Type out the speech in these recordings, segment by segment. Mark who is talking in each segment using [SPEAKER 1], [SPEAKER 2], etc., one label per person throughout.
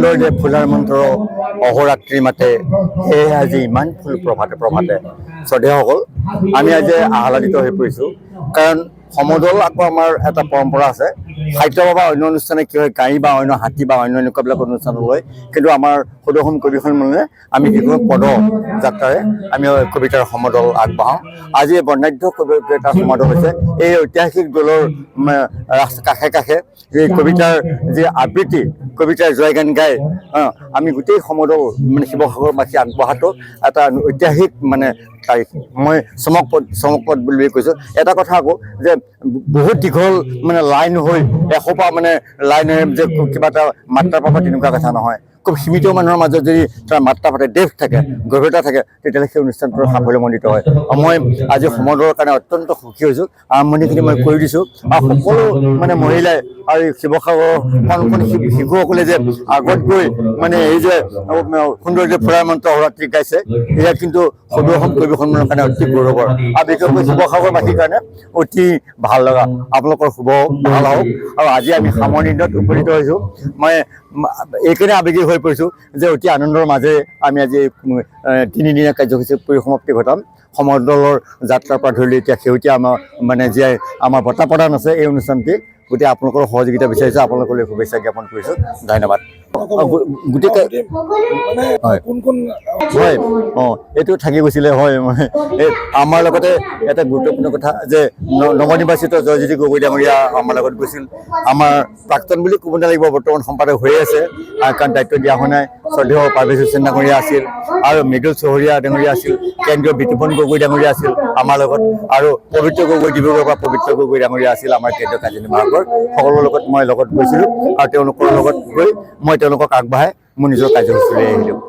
[SPEAKER 1] সুন্দৰ যে ফুলাৰ মন্ত্ৰ অহোৰাত্ৰি মাতে সেয়ে আজি ইমান ফুল প্ৰভাতে প্ৰভাতে শ্ৰদ্ধেয়সকল আমি আজি আহ্লাদিত হৈ পৰিছোঁ কাৰণ সমদল আকৌ আমাৰ এটা পৰম্পৰা আছে সাহিত্য বা অন্য অনুষ্ঠানে কি হয় গাড়ী বা অন্য হাতী বা অন্য এনেকুৱাবিলাক অনুষ্ঠান হয় কিন্তু আমাৰ সদৌ কবি সন্মিলনে আমি যিকোনো পদ যাত্ৰাৰে আমি কবিতাৰ সমদল আগবঢ়াওঁ আজি বৰ্ণাঢ্য কবিতাৰ সমদল হৈছে এই ঐতিহাসিক দলৰ কাষে কাষে এই কবিতাৰ যি আবৃত্তি কবিতাৰ জয়গান গাই আমি গোটেই সমদল মানে শিৱসাগৰবাসী আগবঢ়াটো এটা ঐতিহাসিক মানে তাৰিখ মই চমকপদ বুলি কৈছোঁ এটা কথা আকৌ যে বহুত দীঘল মানে লাইন হৈ এসোপা মানে লাইনেৰে যে কিবা এটা মাত্ৰা পাব তেনেকুৱা কথা নহয় খুব সীমিত মানুহৰ মাজত যদি তাৰ মাত্ৰা পাতে দেশ থাকে গভীৰতা থাকে তেতিয়াহ'লে সেই অনুষ্ঠানটোৰ সাফল্যমণ্ডিত হয় মই আজি সমদলৰ কাৰণে অত্যন্ত সুখী হৈছোঁ আৰম্ভণিখিনি মই কৰি দিছোঁ আৰু সকলো মানে মহিলাই আৰু শিৱসাগৰৰ কণ শিশুসকলে যে আগত গৈ মানে এই যে সুন্দৰ যে ফুলাৰ মন্ত্ৰ অহোৰাত্ৰি গাইছে এয়া কিন্তু সদৌ অসম কবি সন্মিলনৰ কাৰণে অতি গৌৰৱৰ আৰু বিশেষকৈ শিৱসাগৰবাসীৰ কাৰণে অতি ভাল লগা আপোনালোকৰ শুভ ভাল হওক আৰু আজি আমি সামৰণিত উপনীত হৈছোঁ মই এইকাৰণে আৱেগিক হৈ পৰিছোঁ যে অতি আনন্দৰ মাজেৰে আমি আজি তিনিদিনীয়া কাৰ্যসূচী পৰিসমাপ্তি ঘটাম সমদলৰ যাত্ৰাৰ পৰা ধৰি এতিয়া শেহতীয়া আমাৰ মানে জীয়াই আমাৰ বঁটা প্ৰদান আছে এই অনুষ্ঠানটি গতিকে আপোনালোকৰ সহযোগিতা বিচাৰিছোঁ আপোনালোকলৈ শুভেচ্ছা জ্ঞাপন কৰিছোঁ ধন্যবাদ গোটেই হয় এইটো থাকি গৈছিলে হয় এই আমাৰ লগতে এটা গুৰুত্বপূৰ্ণ কথা যে নৱনিৰ্বাচিত জয়জ্যোতি গগৈ ডাঙৰীয়া আমাৰ লগত গৈছিল আমাৰ প্ৰাক্তন বুলি ক'ব নালাগিব বৰ্তমান সম্পাদক হৈ আছে কাৰণ দায়িত্ব দিয়া হোৱা নাই শ্ৰদ্ধেয় পাৰ্ভেজ হুছেইন ডাঙৰীয়া আছিল আৰু মৃদুল চহৰীয়া ডাঙৰীয়া আছিল কেন্দ্ৰীয় বিতুপন গগৈ ডাঙৰীয়া আছিল আমাৰ লগত আৰু পবিত্ৰ গগৈ ডিব্ৰুগড়ৰ পৰা পবিত্ৰ গগৈ ডাঙৰীয়া আছিল আমাৰ কেন্দ্ৰীয় কাৰ্যনিৰ্বাহকৰ সকলোৰে লগত মই লগত গৈছিলোঁ আৰু তেওঁলোকৰ লগত গৈ মই তেওঁলোকক আগবঢ়াই মোৰ নিজৰ কাৰ্যসূচীলৈ আহিলোঁ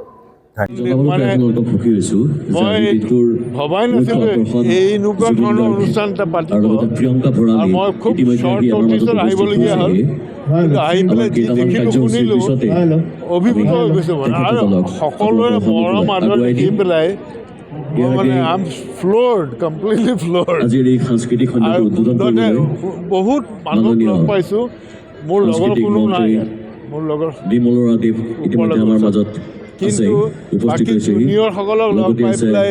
[SPEAKER 2] ভবাই নাছিলো এনেকুৱা ধৰণৰ অনুষ্ঠান এটা পাতিব আৰু মই খুব শ্বৰ্ট নটিছত আহিবলগীয়া হ'ল কিন্তু আহি পেলাই যি দেখিলোঁ শুনিলোঁ অভিভূত হৈ গৈছোঁ মানে আৰু সকলোৰে মৰম আদৰ দেখি পেলাই মানে আই এম ফ্ল'ৰ্ড কমপ্লিটলি ফ্ল'ৰ্ড আৰু মুঠতে বহুত মানুহ লগ পাইছোঁ মোৰ লগৰ কোনো নাই মোৰ লগৰ কিন্তু বাকী জুনিয়ৰসকলক লগ পাই পেলাই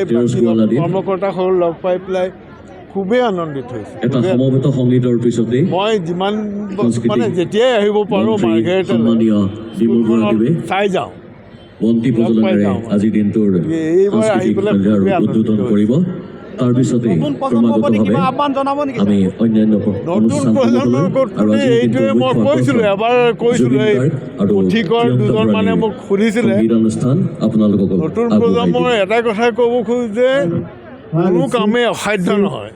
[SPEAKER 2] কৰ্মকৰ্তাসকলক লগ পাই পেলাই খুবেই আনন্দিত হৈছোঁ মই যিমান মানে যেতিয়াই আহিব পাৰোঁ মাৰ্ঘেৰিটালৈ চাই যাওঁ এইবাৰ আহি পেলাই খুবেই আনন্দিত হৈছোঁ নতুন প্ৰজন্মৰ এইটোৱে মই কৈছিলোঁ এবাৰ কৈছিলোঁ এই পুথিকৰ দুজন মানে মোক সুধিছিলে নতুন প্ৰজন্মৰ এটাই কথাই ক'ব খোজোঁ যে কোনো কামেই অসাধ্য নহয়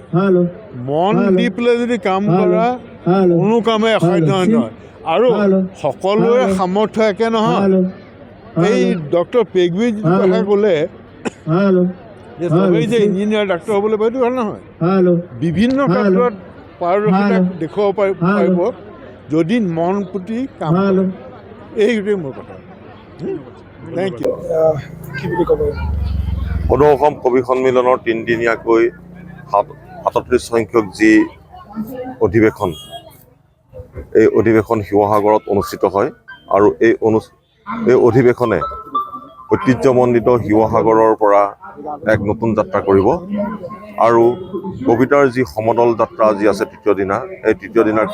[SPEAKER 2] মন দি পেলাই যদি কাম কৰা কোনো কামেই অসাধ্য নহয় আৰু সকলোৰে সামৰ্থ্য একে নহয় এই ডক্টৰ পেগুৱে যিটো কথা ক'লে যে চবেই যে ইঞ্জিনিয়াৰ ডাক্তৰ হ'বলৈ সেইটো ভাল নহয় বিভিন্ন ক্ষেত্ৰত পাৰদৰ্শিতা দেখুৱাব পাৰিব যদি মন পুতি কাম কৰে এইটোৱেই মোৰ কথা থেংক ইউ কি বুলি ক'ব
[SPEAKER 3] সদৌ অসম কবি সন্মিলনৰ তিনিদিনীয়াকৈ 37 সংখ্যক যি অধিৱেশন এই অধিৱেশন শিৱসাগৰত অনুষ্ঠিত হয় আৰু এই অধিৱেশনে ঐতিহ্যমণ্ডিত শিৱসাগৰৰ পৰা এক নতুন যাত্ৰা কৰিব আৰু কবিতাৰ যি সমদল যাত্ৰা আজি আছে তৃতীয় দিনা এই তৃতীয় দিনাৰ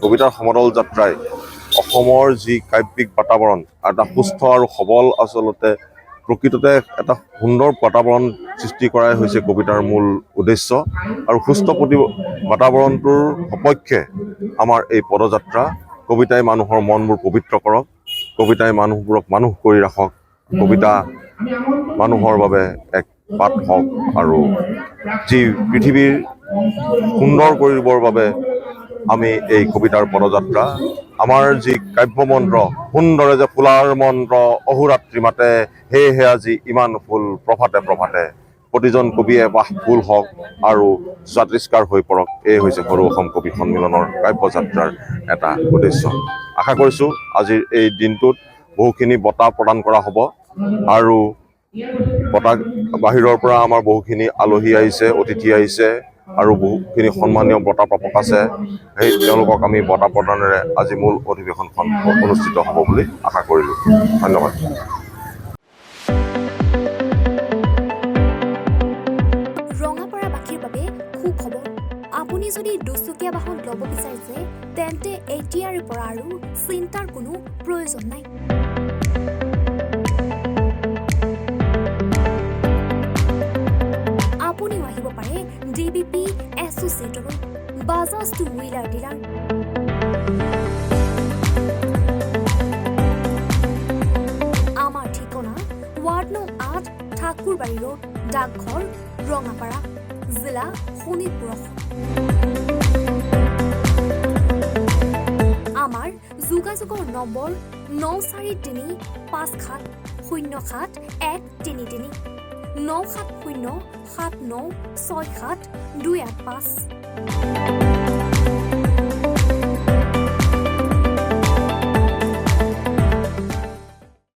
[SPEAKER 3] কবিতাৰ সমদল যাত্ৰাই অসমৰ যি কাব্যিক বাতাবৰণ এটা সুস্থ আৰু সবল আচলতে প্ৰকৃততে এটা সুন্দৰ বাতাবৰণ সৃষ্টি কৰাই হৈছে কবিতাৰ মূল উদ্দেশ্য আৰু সুস্থ বাতাবৰণটোৰ সপক্ষে আমাৰ এই পদযাত্ৰা কবিতাই মানুহৰ মনবোৰ পবিত্ৰ কৰক কবিতাই মানুহবোৰক মানুহ কৰি ৰাখক কবিতা মানুহৰ বাবে এক পাঠ হওক আৰু যি পৃথিৱীৰ সুন্দৰ কৰিবৰ বাবে আমি এই কবিতাৰ পদযাত্ৰা আমাৰ যি কাব্যমন্ত্ৰ সুন্দৰে যে ফুলাৰ মন্ত্ৰ অহোৰাত্ৰি মাতে সেয়েহে আজি ইমান ফুল প্ৰভাতে প্ৰভাতে প্ৰতিজন কবিয়ে বাহ ফুল হওক আৰু জাতিষ্কাৰ হৈ পৰক এই হৈছে সদৌ অসম কবি সন্মিলনৰ কাব্যযাত্ৰাৰ এটা উদ্দেশ্য আশা কৰিছোঁ আজিৰ এই দিনটোত বহুখিনি বঁটা প্ৰদান কৰা হ'ব আৰু বঁটা বাহিৰৰ পৰা আমাৰ বহুখিনি আলহী আহিছে অতিথি আহিছে আৰু বহুখিনি সন্মানীয় বঁটা প্ৰাপক আছে সেই তেওঁলোকক আমি বঁটা প্ৰদানেৰে আজি মূল অধিৱেশনখন অনুষ্ঠিত হ'ব বুলি আশা কৰিলোঁ ধন্যবাদ
[SPEAKER 4] ৰঙাপাৰাবাসীৰ বাবে সুখবৰ আপুনি যদি দুচকীয়া বাহন ল'ব বিচাৰিছে তেন্তে এতিয়াৰে পৰা আৰু চিন্তাৰ কোনো প্ৰয়োজন নাই আপুনিও আহিব পাৰে ডিবিপি এছ'চিয়েটৰ বাজাজ টু হুইলাৰ ডিলাৰ আমাৰ ঠিকনা ৱাৰ্ড নং ৮ ঠাকুৰবাৰী ৰোড ডাকঘৰ ৰঙাপাৰা জিলা শোণিতপুৰ আমাৰ যোগাযোগৰ নম্বৰ 9435707133 9707967285285